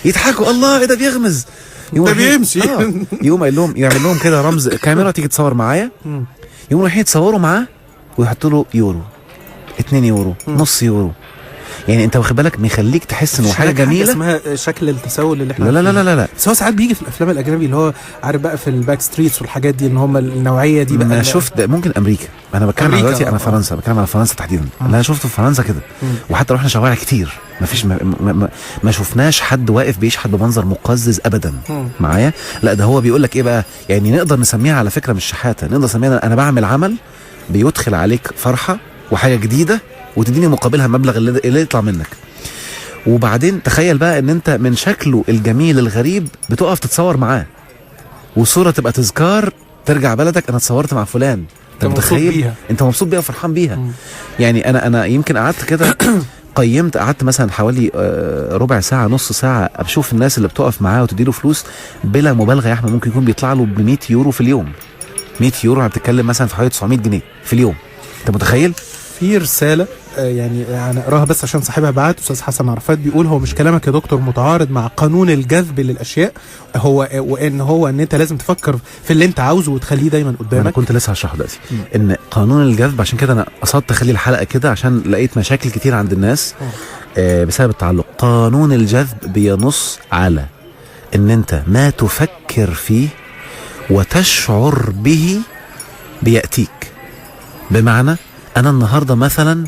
يضحكوا، الله ايه ده بيغمز، ده بيمشي. يقوم قايل لهم، يعمل لهم كده رمز، كاميرا تيجي تصور معايا. يقوم رايحين يتصوروا معاه، ويحطوا له يورو، 2 يورو، نص يورو. يعني انت واخد بالك، بيخليك تحس انه حاجه جميله. اسمها شكل التسول اللي احنا لا لا لا لا لا. بس هو ساعات بيجي في الافلام الاجنبي، اللي هو عارف بقى في الباك ستريتس والحاجات دي، ان هم النوعيه دي بقى. انا شفت ممكن امريكا، انا بتكلم دلوقتي انا فرنسا، بتكلم على فرنسا تحديدا. انا شفته في فرنسا كده. وحتى رحنا شوارع كتير، ما فيش ما شفناش حد واقف بيشحت بمنظر مقزز ابدا معايا. لا ده هو بيقول لك ايه بقى، يعني نقدر نسميها على فكره مش شحاته، نقدر نسميها انا بعمل عمل بيدخل عليك فرحه وحاجه جديده، وتديني مقابلها مبلغ اللي يطلع منك. وبعدين تخيل بقى ان انت من شكله الجميل الغريب بتقف تتصور معاه، وصورة تبقى تذكار ترجع بلدك، انا اتصورت مع فلان. انت متخيل؟ انت مبسوط بيها وفرحان بيها. يعني انا يمكن قعدت كده قعدت مثلا حوالي ربع ساعة نص ساعة اشوف الناس اللي بتقف معاه وتديله فلوس بلا مبالغة يا احمد. ممكن يكون بيطلع له ب 100 يورو في اليوم. 100 يورو هتتكلم مثلا في حوالي 900 جنيه في اليوم. انت متخيل؟ في رسالة يعني اقراها بس عشان صاحبها بعت، استاذ حسن عرفات بيقول: هو مش كلامك يا دكتور متعارض مع قانون الجذب للاشياء، وان انت لازم تفكر في اللي انت عاوزه وتخليه دايما قدامك. انا كنت لسه هشرحه دلوقتي ان قانون الجذب، عشان كده انا قصدت اخلي الحلقه كده عشان لقيت مشاكل كتير عند الناس بسبب التعلق. قانون الجذب بينص على ان انت ما تفكر فيه وتشعر به بيأتيك. بمعنى انا النهارده مثلا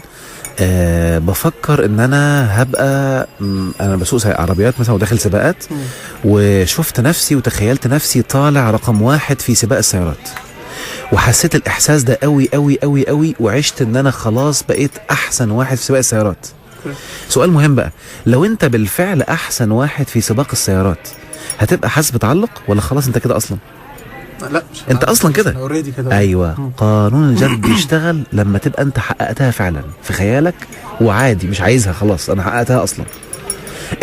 بفكر ان انا هبقى انا بسوق عربيات مثلا وداخل سباقات، وشفت نفسي وتخيلت نفسي طالع رقم 1 في سباق السيارات. وحسيت الاحساس ده قوي قوي قوي قوي، وعشت ان انا خلاص بقيت احسن واحد في سباق السيارات. سؤال مهم بقى، لو انت بالفعل احسن واحد في سباق السيارات هتبقى حاسس بتعلق ولا خلاص انت كده اصلا؟ لا انت اصلا كده. ايوه، قانون الجذب بيشتغل لما تبقى انت حققتها فعلا في خيالك وعادي مش عايزها، خلاص انا حققتها اصلا.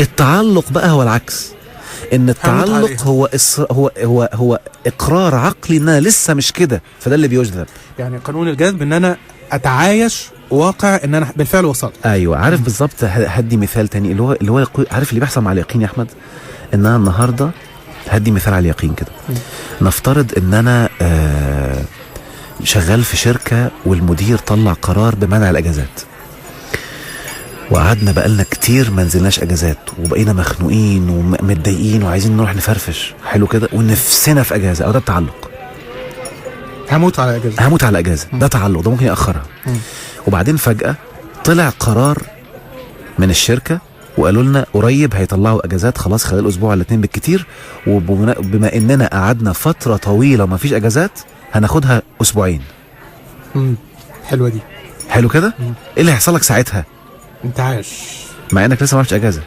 التعلق بقى هو العكس، ان التعلق هو اقرار عقلي ان انا لسه مش كده، فده اللي بيجذب. يعني قانون الجذب ان انا اتعايش واقع ان انا بالفعل وصلت. ايوه عارف بالظبط. هدي مثال تاني اللي هو عارف اللي بيحصل مع اليقين يا احمد، ان انا النهارده هدي مثال على اليقين كده. نفترض ان انا شغال في شركه والمدير طلع قرار بمنع الاجازات، وقعدنا بقالنا كتير ما نزلناش اجازات، وبقينا مخنوقين ومتضايقين وعايزين نروح نفرفش حلو كده، ونفسنا في اجازه، او ده التعلق. هموت على اجازه، ده تعلق، ده ممكن ياخرها. وبعدين فجاه طلع قرار من الشركه وقالوا لنا قريب هيطلعوا اجازات خلاص خلال اسبوع ولا 2 بالكتير، وبما اننا قعدنا فتره طويله وما فيش اجازات هناخدها اسبوعين. حلوه دي. حلو كده. ايه اللي هيحصل لك ساعتها؟ انت عايش مع انك لسه ما عرفتش اجازه.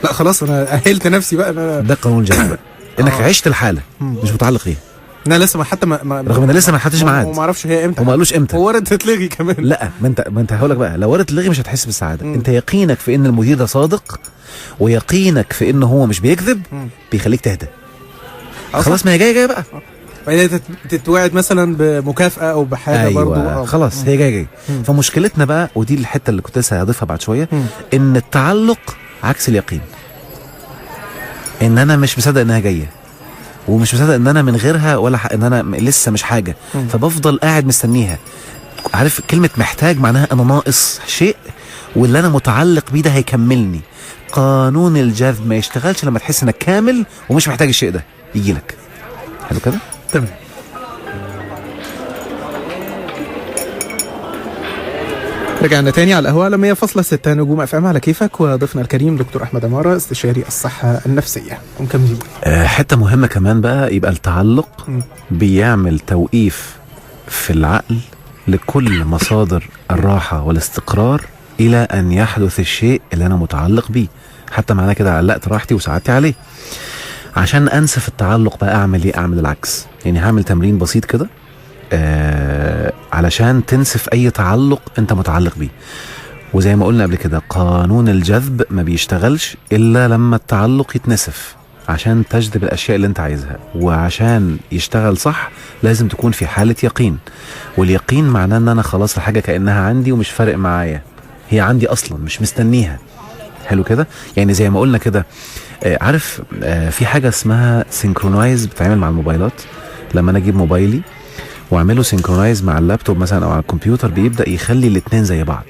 لا خلاص انا اهلت نفسي بقى. ده قانون الجذب بقى. انك عشت الحاله مش متعلق فيها. انا لسه رغم ان لسه ما حدش ميعاد وما اعرفش هي امتى، وما قالوش امتى، وارد تتلغي كمان. لا ما انت هقول لك بقى، لو وارد تتلغي مش هتحس بالسعاده. انت يقينك في ان المدير ده صادق، ويقينك في ان هو مش بيكذب بيخليك تهدى. خلاص ما هي جايه بقى. بعدين تتوعد مثلا بمكافاه او بحاجه. أيوة برضو خلاص هي جايه. فمشكلتنا بقى، ودي الحته اللي كنت لسه هضيفها بعد شويه، ان التعلق عكس اليقين. ان انا مش مصدق انها جايه، ومش مصدق ان انا من غيرها ولا ان انا لسه مش حاجه، فبفضل قاعد مستنيها. عارف كلمه محتاج معناها انا ناقص شيء، واللي انا متعلق بيه ده هيكملني. قانون الجذب ما يشتغلش لما تحس انك كامل ومش محتاج الشيء ده يجي لك. حلو كده. تمام. رجعنا تاني على القهوة على 100.6 نجوم FM على كيفك، وضيفنا الكريم دكتور أحمد عمارة استشاري الصحة النفسية. ومكملين. حتة مهمة كمان بقى، يبقى التعلق بيعمل توقيف في العقل لكل مصادر الراحة والاستقرار إلى أن يحدث الشيء اللي أنا متعلق بيه. حتى معناه كده علقت راحتي وسعادتي عليه. عشان أنسف التعلق بقى أعمل إيه؟ أعمل العكس. يعني هعمل تمرين بسيط كده علشان تنسف اي تعلق انت متعلق بيه. وزي ما قلنا قبل كده، قانون الجذب ما بيشتغلش الا لما التعلق يتنسف عشان تجذب الاشياء اللي انت عايزها. وعشان يشتغل صح لازم تكون في حالة يقين، واليقين معناه ان انا خلاص الحاجة كأنها عندي ومش فارق معايا، هي عندي اصلا مش مستنيها. حلو كده. يعني زي ما قلنا كده، عارف في حاجة اسمها سينكرونايز بتعمل مع الموبايلات. لما انا اجيب موبايلي واعمله سينكرونايز مع اللابتوب مثلا او على الكمبيوتر، بيبدأ يخلي الاتنين زي بعض.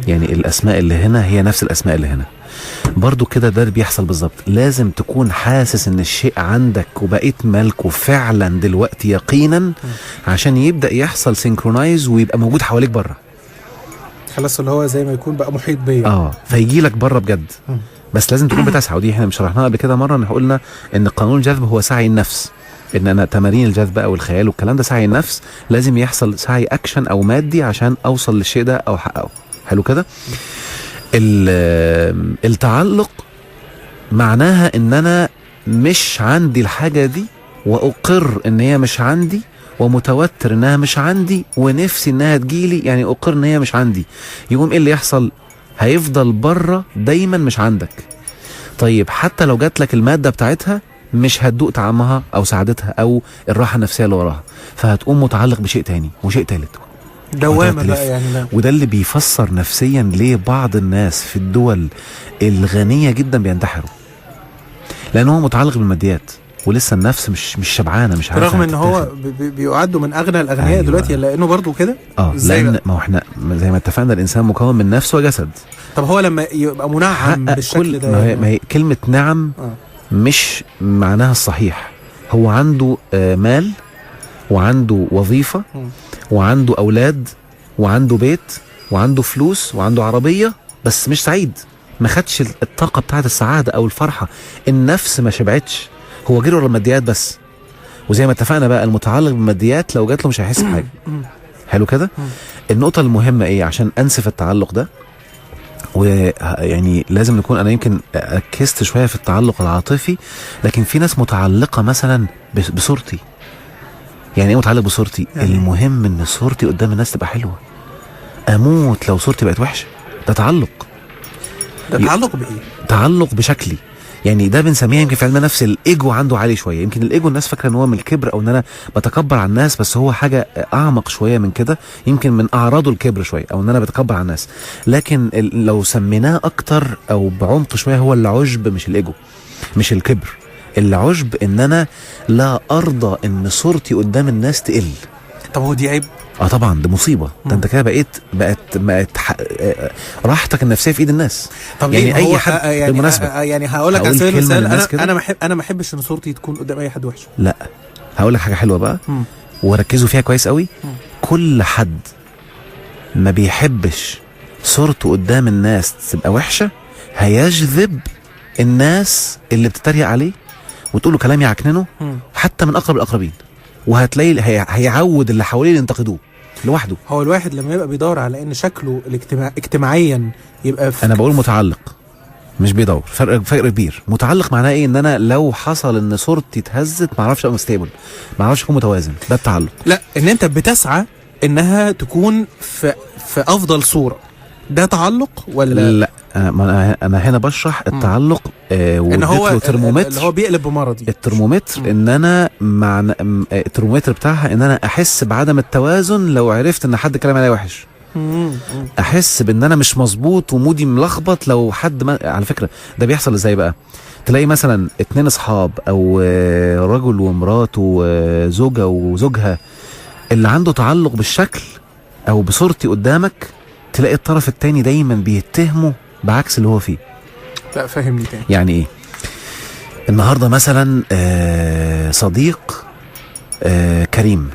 يعني الاسماء اللي هنا هي نفس الاسماء اللي هنا. برضو كده ده بيحصل بالظبط. لازم تكون حاسس ان الشيء عندك وبقيت مالكه فعلا دلوقتي يقينا، عشان يبدأ يحصل سينكرونايز ويبقى موجود حواليك بره. خلاص اللي هو زي ما يكون بقى محيط بيا. فيجي لك بره بجد. بس لازم تكون بتسعى. ودي احنا شرحناها قبل كده مره، ان قلنا ان قانون الجذب هو سعي النفس. ان انا تمارين الجذب بقى والخيال والكلام ده سعي النفس. لازم يحصل سعي اكشن او مادي عشان اوصل للشيء ده او احققه. حلو كده. التعلق معناها ان انا مش عندي الحاجه دي، واقر ان هي مش عندي، ومتوتر انها مش عندي، ونفسي انها تجيلي. يعني اقر ان هي مش عندي، يقوم ايه اللي يحصل؟ هيفضل بره دايما مش عندك. طيب حتى لو جات لك الماده بتاعتها مش هتدوق طعمها او سعادتها او الراحه النفسيه اللي وراها، فهتقوم متعلق بشيء تاني وشيء تالت، دوامه بقى يعني. لا. وده اللي بيفسر نفسيا ليه بعض الناس في الدول الغنيه جدا بينتحروا، لان هو متعلق بالماديات ولسه النفس مش شبعانه، مش عارفه. رغم ان هو بيعدوا من اغنى الاغنياء. أيوة. دلوقتي لانه برضو كده. لان ما هو احنا زي ما اتفقنا الانسان مكون من نفس وجسد. طب هو لما يبقى منعم بالشكل ده، ما هي كلمه نعم مش معناها الصحيح. هو عنده مال، وعنده وظيفه، وعنده اولاد، وعنده بيت، وعنده فلوس، وعنده عربيه، بس مش سعيد. ما خدش الطاقه بتاعت السعاده او الفرحه. النفس ما شبعتش. هو جري ورا الماديات بس، وزي ما اتفقنا بقى المتعلق بالماديات لو جات له مش هيحس بحاجه. حلو كده. النقطه المهمه ايه عشان انسف التعلق ده، ويعني لازم نكون، انا يمكن ركزت شويه في التعلق العاطفي، لكن في ناس متعلقه مثلا بصورتي. يعني ايه متعلق بصورتي؟ يعني المهم ان صورتي قدام الناس تبقى حلوه، اموت لو صورتي بقت وحشه. ده تعلق. ده تعلق بايه؟ تعلق بشكلي. يعني ده بنسميها يمكن في علم النفس الايجو عنده عالي شويه. يمكن الايجو الناس فاكره ان هو من الكبر او ان انا بتكبر على الناس، بس هو حاجه اعمق شويه من كده. يمكن من اعراضه الكبر شويه او ان انا بتكبر على الناس، لكن لو سميناه اكتر او بعمق شويه هو العجب، مش الايجو، مش الكبر. العجب ان انا لا ارضى ان صورتي قدام الناس تقل. طب هو دي عيب؟ طبعا ده مصيبه. ده انت كده بقت راحتك النفسيه في ايد الناس. طب يعني اي حد بالمناسبه يعني هقول لك على سبيل المثال، انا ما احبش ان صورتي تكون قدام اي حد وحشه. لا، هقول لك حاجه حلوه بقى وركزوا فيها كويس قوي. كل حد ما بيحبش صورته قدام الناس تبقى وحشه هيجذب الناس اللي بتتريق عليه وتقول له كلام يعكننه، حتى من اقرب الاقربين، وهتلاقي هيعود اللي حواليه ينتقدوه لوحده. هو الواحد لما يبقى بيدور على ان شكله اجتماعيا يبقى انا بقول متعلق مش بيدور، فرق كبير. متعلق معناه ايه؟ ان انا لو حصل ان صورتي اتهزت ما اعرفش ابقى مستيبل، ما اعرفش اكون متوازن. ده التعلق. لا، ان انت بتسعى انها تكون في افضل صوره، ده تعلق ولا لا؟ انا هنا بشرح التعلق. ان هو ترمومتر اللي هو بيقلب بمرضي. الترمومتر ان انا مع الترمومتر بتاعها ان انا احس بعدم التوازن لو عرفت ان حد كلام عليا وحش. احس بان انا مش مظبوط ومودي ملخبط لو حد على فكره ده بيحصل ازاي بقى؟ تلاقي مثلا 2 اصحاب او رجل ومراته وزوجه وزوجها، اللي عنده تعلق بالشكل او بصورتي قدامك، تلاقي الطرف التاني دايما بيتهمه بعكس اللي هو فيه. لا فهمني تاني. يعني ايه؟ النهارده مثلا صديق كريم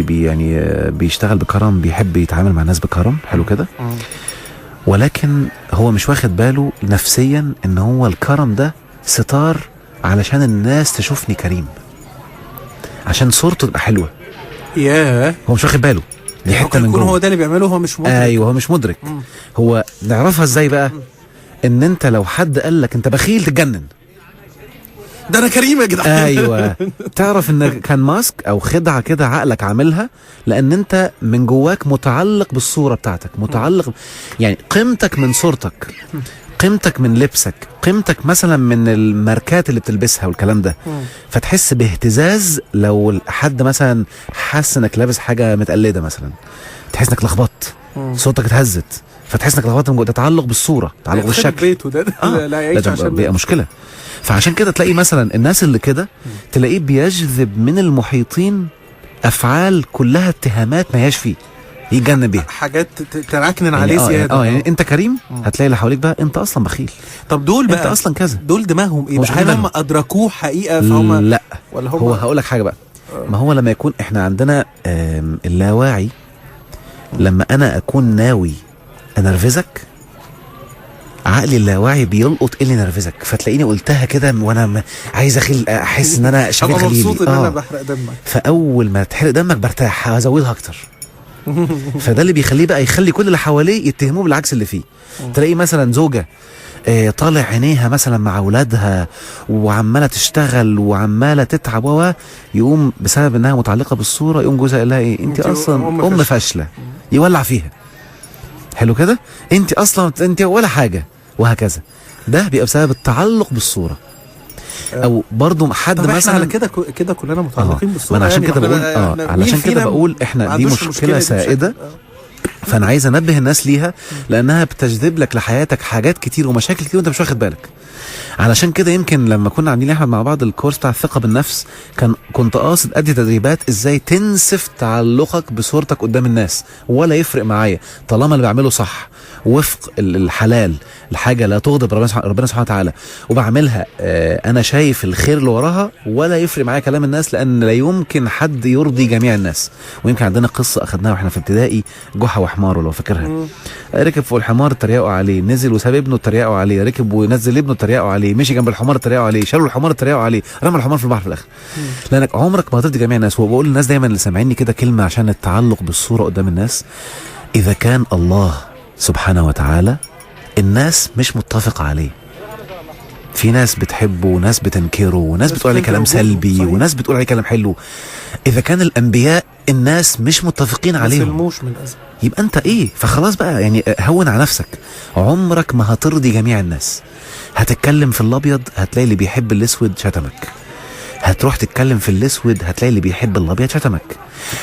يعني بيشتغل بكرم، بيحب يتعامل مع الناس بكرم، حلو كده. ولكن هو مش واخد باله نفسيا ان هو الكرم ده ستار علشان الناس تشوفني كريم، عشان صورته تبقى حلوه. هو مش واخد باله. دي حته من جوه. هو ده اللي بيعمله، هو مش مدرك. ايوه، هو مش مدرك. هو نعرفها ازاي بقى؟ ان انت لو حد قال لك انت بخيل تتجنن. ده انا كريم يا جدعان. ايوه، تعرف ان كان ماسك او خدعه كده عقلك عاملها، لان انت من جواك متعلق بالصوره بتاعتك، متعلق يعني قيمتك من صورتك، قيمتك من لبسك، قيمتك مثلا من الماركات اللي بتلبسها والكلام ده. فتحس باهتزاز لو حد مثلا حس انك لابس حاجه متقلده مثلا، تحس انك لخبطت، صورتك اتهزت، فتحس انك لخبطت من جوه. ده تعلق بالصوره، تعلق بالشكل. بيته ده لا يعيش عشان بيبقى مشكله. فعشان كده تلاقي مثلا الناس اللي كده تلاقيه بيجذب من المحيطين افعال كلها اتهامات ما هياش فيه، يتجنن بيها، حاجات تراكنن عليه زياده. يعني انت كريم، هتلاقي اللي حواليك بقى انت اصلا بخيل. طب دول بقى انت اصلا كذا. دول دماغهم ايه؟ هل هم ادركوه حقيقه فهم؟ لا، ولا هم هو هقول لك حاجه بقى. ما هو لما يكون احنا عندنا اللاواعي، لما انا اكون ناوي انرفزك، عقلي اللاواعي بيلقط ايه اللي ينرفزك، فتلاقيني قلتها كده وانا عايز احس ان انا شبيه خليلي. مبسوط ان انا بحرق دمك. فاول ما تحرق دمك برتاح، هزودها اكتر. فده اللي بيخليه بقى يخلي كل اللي حواليه يتهموه بالعكس اللي فيه. تلاقي مثلا زوجه طالع عينيها مثلا مع اولادها وعماله تشتغل وعماله تتعب، يقوم بسبب انها متعلقه بالصوره يقوم جوزها يقول لها ايه؟ انت اصلا ام فاشله، يولع فيها. حلو كده؟ انت اصلا انت ولا حاجه، وهكذا. ده بيبقى بسبب التعلق بالصوره. او برضو حد مثلا على كده كلنا متعلقين بالصوره. ما انا عشان كده بقول علشان كده بقول احنا دي مشكله سائده. فانا عايز انبه الناس ليها، لانها بتجذب لك لحياتك حاجات كتير ومشاكل كتير وانت مش واخد بالك. علشان كده يمكن لما كنا عاملين احمد مع بعض الكورس بتاع الثقه بالنفس، كنت قاصد ادي تدريبات ازاي تنسف تعلقك بصورتك قدام الناس، ولا يفرق معايا طالما اللي بعمله صح وفق الحلال، الحاجه لا تغضب ربنا سبحانه وتعالى، وبعملها انا شايف الخير اللي وراها، ولا يفرق معايا كلام الناس، لان لا يمكن حد يرضي جميع الناس. ويمكن عندنا قصه اخذناها واحنا في ابتدائي، جحا وحمار لو فاكرها. ركب فوق الحمار اتريقوا عليه، نزل وساب ابنه اتريقوا عليه، ركب ونزل ابنه اتريقوا عليه، مشي جنب الحمار اتريقوا عليه، شالوا الحمار اتريقوا عليه، رمى الحمار في البحر في الاخر. لانك عمرك ما هترضي جميع الناس. وبقول للناس دايما اللي سامعيني كده كلمه عشان التعلق بالصوره قدام الناس: اذا كان الله سبحانه وتعالى الناس مش متفقه عليه، في ناس بتحبه وناس بتنكره وناس بتقول عليه كلام سلبي وناس بتقول عليه كلام حلو، اذا كان الانبياء الناس مش متفقين عليهم يبقى انت ايه؟ فخلاص بقى يعني هون على نفسك. عمرك ما هترضي جميع الناس. هتتكلم في الابيض هتلاقي اللي بيحب الاسود شتمك، هتروح تتكلم في الاسود هتلاقي اللي بيحب الابيض شتمك،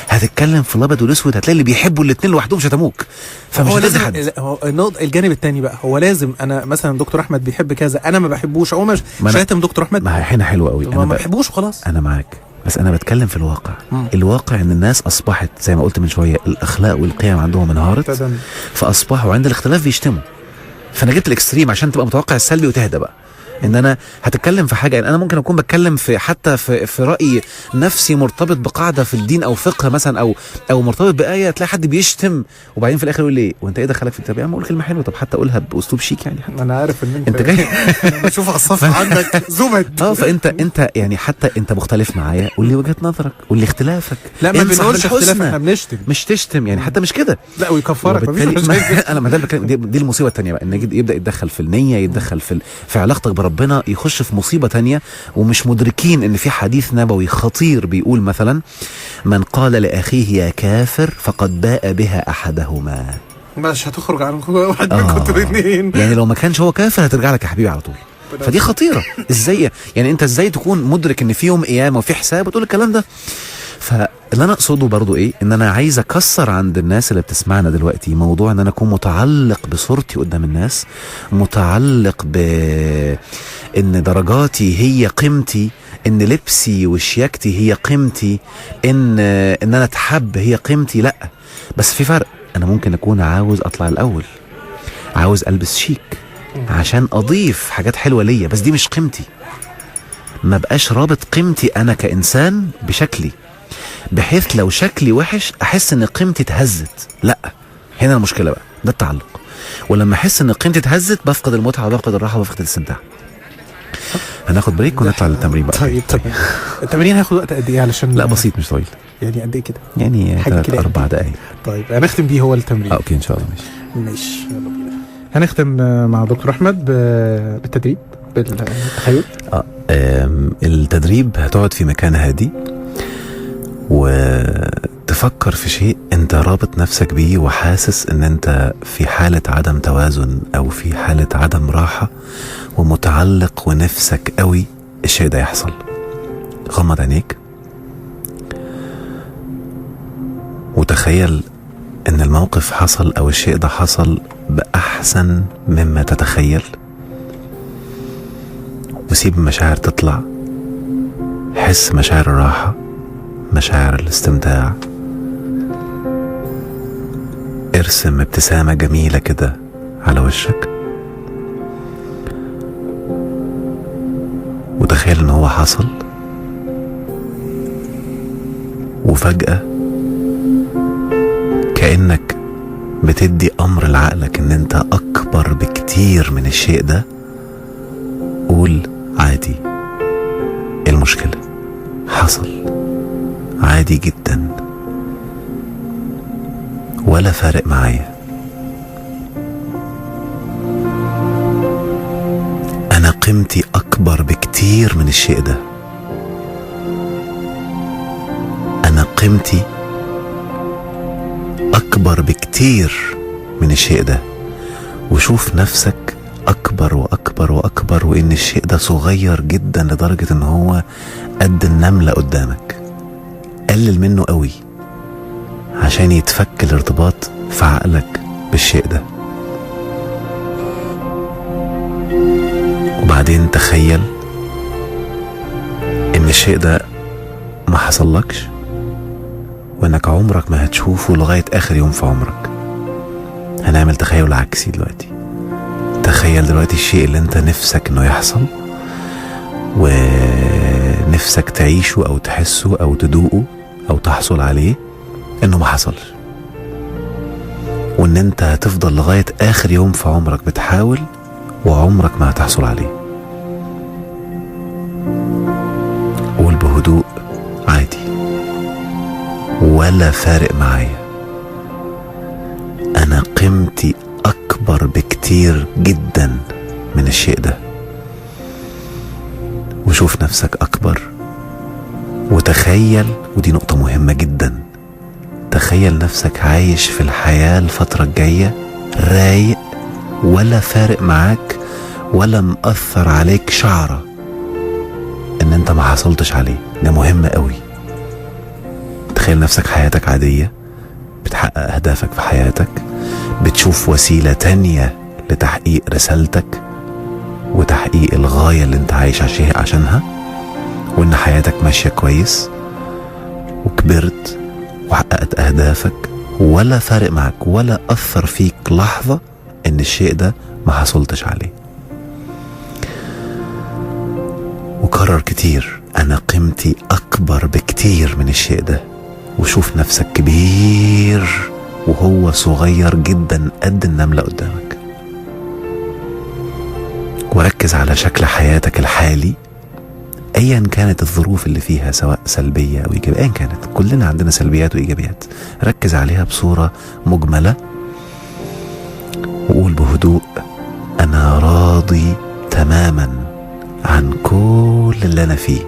هتتكلم في الابيض والاسود هتلاقي اللي بيحبوا الاثنين لوحدهم شتموك. فمش لازم حد. هو الجانب الثاني بقى، هو لازم انا مثلا دكتور احمد بيحب كذا انا ما بحبوش، او مش شاتم دكتور احمد، ما هنا حلو قوي، انا ما بحبوش وخلاص. انا معاك، بس انا بتكلم في الواقع. الواقع ان الناس اصبحت زي ما قلت من شويه الاخلاق والقيم عندهم انهارت، فاصبحوا عند الاختلاف بيشتموا. فانا جبت الاكستريم عشان تبقى متوقع السلبي وتهدى بقى. ان انا هتتكلم في حاجه، يعني انا ممكن اكون بتكلم في حتى في راي نفسي مرتبط بقاعده في الدين او فقه مثلا او مرتبط بايه، تلاقي حد بيشتم وبعدين في الاخر يقول لي وانت ايه دخلك في الكتاب؟ يا عم قول كلمه حلوه، طب حتى قولها باسلوب شيك يعني. حتى انا عارف ان انت جاي بشوف على الصفحه عندك زبد. فانت يعني حتى انت مختلف معايا، قول لي وجهه نظرك، قول لي اختلافك. لا ما بنقولش اختلاف، احنا بنشتم مش تشتم يعني، حتى مش كده. لا ويكفرك. انا ما ده بتكلم، دي المصيبه الثانيه بقى، ان يبدا يتدخل في النيه، يتدخل في علاقتك بربنا، يخش في مصيبه تانية، ومش مدركين ان في حديث نبوي خطير بيقول مثلا: من قال لاخيه يا كافر فقد باء بها احدهما. مش هتخرج عن واحد منكم انتوا الاثنين. يعني لو ما كانش هو كافر هترجع لك يا حبيبي على طول. فدي خطيره. ازاي يعني انت ازاي تكون مدرك ان في يوم قيامه وفي حساب وتقول الكلام ده؟ فاللي انا اقصده برضو ايه، ان انا عايز اكسر عند الناس اللي بتسمعنا دلوقتي موضوع ان انا اكون متعلق بصورتي قدام الناس، متعلق ان درجاتي هي قيمتي، ان لبسي وشياكتي هي قيمتي، ان انا اتحب هي قيمتي. لا، بس في فرق. انا ممكن اكون عاوز اطلع الاول، عاوز البس شيك عشان اضيف حاجات حلوه ليا، بس دي مش قيمتي. ما بقاش رابط قيمتي انا كانسان بشكلي، بحيث لو شكلي وحش احس ان قيمتي اتهزت. لا، هنا المشكله بقى، ده التعلق. ولما احس ان قيمتي اتهزت بفقد المتعه وبفقد الراحه وبفقد الاستمتاع. هناخد بريك ونطلع للتمرين بقى. طيب التمرين هياخد وقت قد ايه علشان؟ لا بسيط مش طويل. يعني قد ايه كده؟ يعني 3-4 دقايق. طيب هنختم بيه هو التمرين. اوكي ان شاء الله. ماشي يلا بينا. هنختم مع دكتور احمد بالتدريب بالتخيل. التدريب هتقعد في مكان هادي وتفكر في شيء انت رابط نفسك بيه وحاسس ان انت في حالة عدم توازن او في حالة عدم راحة ومتعلق ونفسك قوي الشيء ده يحصل. غمض عينيك وتخيل ان الموقف حصل او الشيء ده حصل بأحسن مما تتخيل، وسيب المشاعر تطلع. حس مشاعر الراحة، مشاعر الاستمتاع. ارسم ابتسامة جميلة كده على وشك، وتخيل ان هو حصل، وفجأة كأنك بتدي امر لعقلك ان انت اكبر بكتير من الشيء ده. قول عادي، ايه المشكلة؟ حصل عادي جدا ولا فارق معايا. انا قيمتي اكبر بكتير من الشيء ده. انا قيمتي اكبر بكتير من الشيء ده. وشوف نفسك اكبر واكبر واكبر، وان الشيء ده صغير جدا لدرجة ان هو قد النملة قدامك. قلل منه قوي عشان يتفك الارتباط في عقلك بالشيء ده. وبعدين تخيل ان الشيء ده ما حصلكش، وانك عمرك ما هتشوفه لغاية اخر يوم في عمرك. هنعمل تخيل عكسي دلوقتي. تخيل دلوقتي الشيء اللي انت نفسك انه يحصل ونفسك تعيشه او تحسه او تدوقه او تحصل عليه، انه ما حصلش، وان انت هتفضل لغاية اخر يوم في عمرك بتحاول وعمرك ما هتحصل عليه. بهدوء عادي ولا فارق معايا. انا قيمتي اكبر بكتير جدا من الشيء ده. وشوف نفسك اكبر، وتخيل، ودي نقطة مهمة جدا، تخيل نفسك عايش في الحياة الفترة الجاية رايق ولا فارق معاك ولا مأثر عليك شعرة ان انت ما حصلتش عليه. ده مهم قوي. تخيل نفسك حياتك عادية، بتحقق اهدافك في حياتك، بتشوف وسيلة تانية لتحقيق رسالتك وتحقيق الغاية اللي انت عايش عشانها، وان حياتك ماشية كويس وكبرت وحققت اهدافك ولا فارق معك ولا اثر فيك لحظة ان الشيء ده ما حصلتش عليه. وكرر كتير، انا قيمتي اكبر بكتير من الشيء ده. وشوف نفسك كبير وهو صغير جدا قد النملة قدامك. وركز على شكل حياتك الحالي ايا كانت الظروف اللي فيها، سواء سلبية او ايجابية، ايا كانت، كلنا عندنا سلبيات وايجابيات. ركز عليها بصورة مجملة وقول بهدوء انا راضي تماما عن كل اللي انا فيه.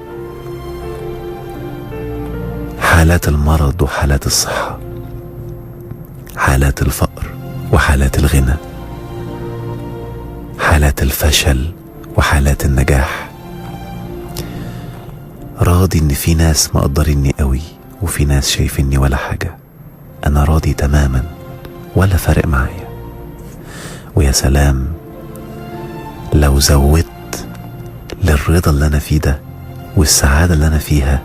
حالات المرض وحالات الصحة، حالات الفقر وحالات الغنى، حالات الفشل وحالات النجاح. راضي ان في ناس مقدريني قوي وفي ناس شايفيني ولا حاجة. انا راضي تماما ولا فارق معايا. ويا سلام لو زودت للرضا اللي انا فيه ده والسعادة اللي انا فيها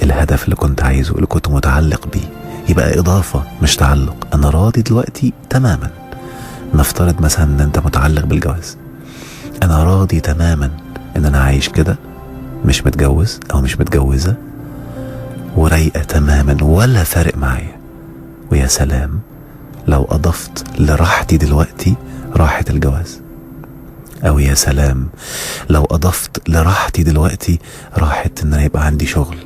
الهدف اللي كنت عايزه، اللي كنت متعلق بيه، يبقى اضافة مش تعلق. انا راضي دلوقتي تماما. نفترض مثلا ان انت متعلق بالجواز، انا راضي تماما ان انا عايش كده، مش متجوز او مش متجوزة، ورايقة تماما ولا فارق معايا. ويا سلام لو اضفت لراحتي دلوقتي راحة الجواز، او يا سلام لو اضفت لراحتي دلوقتي راحة ان انا يبقى عندي شغل،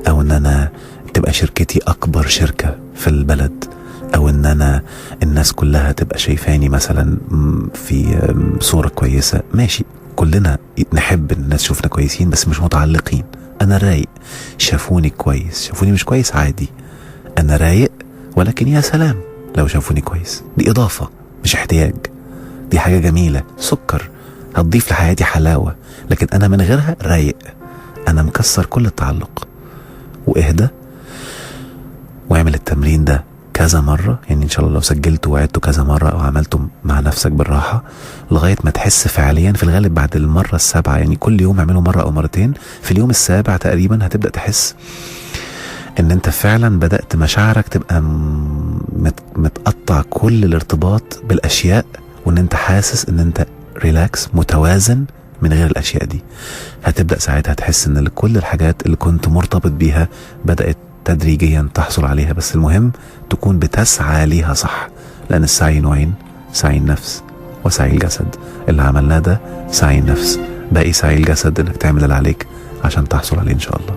او ان انا تبقى شركتي اكبر شركة في البلد، او ان انا الناس كلها تبقى شايفاني مثلا في صورة كويسة. ماشي، كلنا نحب ان الناس تشوفنا كويسين بس مش متعلقين. انا رايق، شافوني كويس، شافوني مش كويس عادي، انا رايق. ولكن يا سلام لو شافوني كويس، دي اضافة مش احتياج، دي حاجة جميلة، سكر هتضيف لحياتي حلاوة. لكن انا من غيرها رايق، انا مكسر كل التعلق. واهدى واعمل التمرين ده كذا مرة، يعني ان شاء الله لو سجلته وعدته كذا مرة او عملته مع نفسك بالراحة لغاية ما تحس فعليا، في الغالب بعد المرة السابعة، يعني كل يوم اعمله مرة او مرتين، في اليوم السابع تقريبا هتبدأ تحس ان انت فعلا بدأت مشاعرك تبقى متقطع كل الارتباط بالاشياء، وان انت حاسس ان انت ريلاكس متوازن من غير الاشياء دي. هتبدأ ساعتها تحس ان كل الحاجات اللي كنت مرتبط بيها بدأت تدريجيا تحصل عليها. بس المهم تكون بتسعى ليها صح، لان السعي نوعين، سعي النفس وسعي الجسد. اللي عملناه ده سعي النفس، باقي سعي الجسد انك تعمل اللي عليك عشان تحصل عليه ان شاء الله.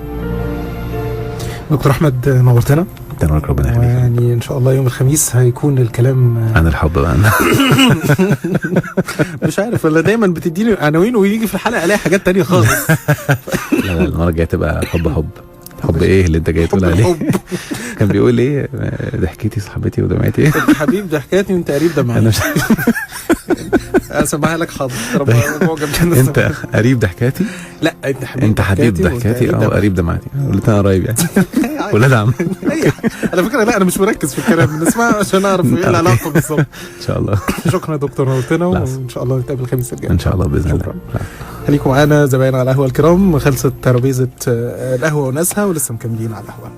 دكتور احمد نورتنا. تنورك، ربنا يخليك. يعني ان شاء الله يوم الخميس هيكون الكلام عن الحب بقى. مش عارف، ولا دايما بتديني عناوين ويجي في الحلقه الاقي حاجات تانية خالص. لا المره الجايه تبقى حب ايه اللي انت جاي تقول عليه؟ كان بيقول ايه؟ ضحكتي صاحبتي ودمعتي. حبيب ضحكاتي وانت قريب دمعتي. انا مش اسمعها لك حاضر. انت قريب ضحكاتي؟ لا انت حبيب ضحكاتي او قريب دمعتي. قلت انا قريب يعني. ولاد عم. على فكره لا انا مش مركز في الكلام، بنسمعه عشان اعرف ايه العلاقه بالظبط. ان شاء الله. شكرا يا دكتور نورتنا، وان شاء الله نتقابل الخميس الجاي ان شاء الله باذن الله. خليكم معانا زباين على القهوه الكرام. خلصت ترابيزه القهوه وناسها ولسه مكملين على القهوه.